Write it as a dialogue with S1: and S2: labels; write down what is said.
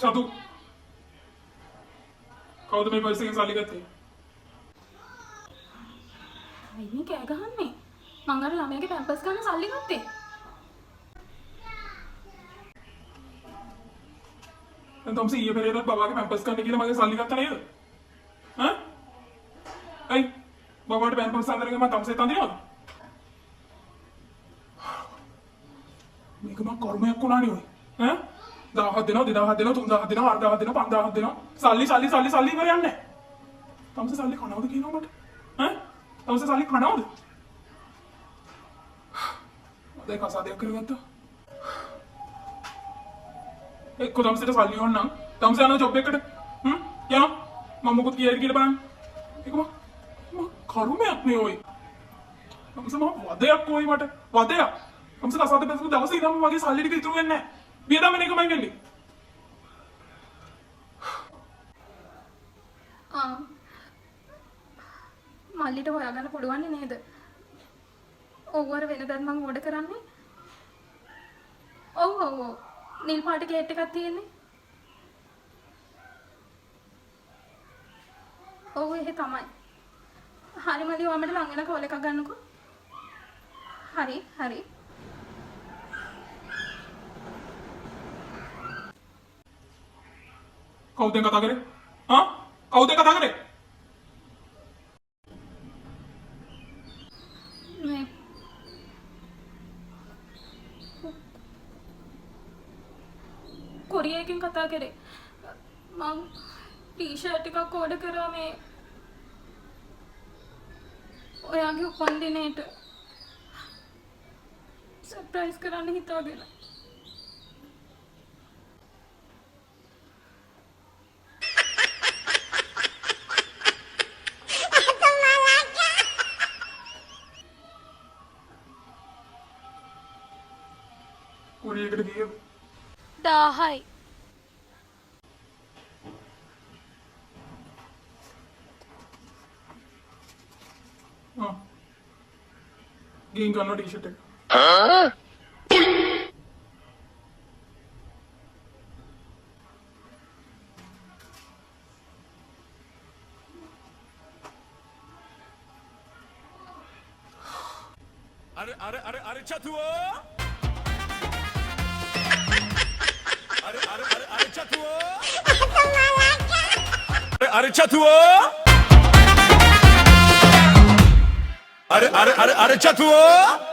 S1: चतु कौन तुम्हें पैसे के साली करते
S2: අයිනේ කෑ ගහන්නේ මං අර ළමයාගේ පැම්පර්ස් ගන්න සල්ලි ගත්තේ
S1: දැන් तुमसे ඊයේ පෙරේදත් බබාගේ පැම්පර්ස් ගන්න කියලා මගේ සල්ලි ගත්තා නේද ඈ අයි බබාට පැම්පර්ස් අඳගෙන මම तुमसे තන්දිනවද මේක මම කර්මයක් වුණානේ ඔය ඈ 1000ක් දෙනවා 2000ක් දෙනවා 3000ක් දෙනවා 4000ක් දෙනවා 5000ක් දෙනවා සල්ලි ඉවර යන්නේ तुमसे සල්ලි කනවද කියනවා මට ඈ तुमसे साली खाना हो देखा सादे करेगा एक को तुमसे तो साली हो ना तुमसे आना जॉब पे कर क्या मम्मू को किया गिर बना एक बार खारू में अपने होई तुमसे मां वादे आप कोई मत वादे आप तुमसे का सादे पैसे को दवस इधर मागे साली टिक इतरू ने बेदा मैंने कमाई कर ली
S2: මල්ලිට හොයාගන්න පුළුවන් නේද? ඔව් අර වෙනදත් මම ඕඩර් කරන්නේ. ඔව් ඔව් ඔව්. නිල් පාට ගේට් එකක් තියෙන්නේ. ඔව් එහෙ තමයි. හරි මල්ලි ඔයා මට ළඟ වෙන කෝල් එකක් ගන්නකෝ. හරි හරි.
S1: කවුද කතා කරේ? හා? කවුද කතා කරේ?
S2: කොරියකින් කතා කරේ මං ටී-ෂර්ට් එකක් ඕඩර් කරා මේ ඔයාගේ උපන්දිනේට සර්ප්‍රයිස් කරන්න හිතාගෙන
S1: කොරියකට ගියේ
S2: 1000යි
S1: ගින් ගන්න ටී-ෂර්ට් එක
S3: अरे चतुओ अरे चतुओ अरे चतुओ अरे चतुओ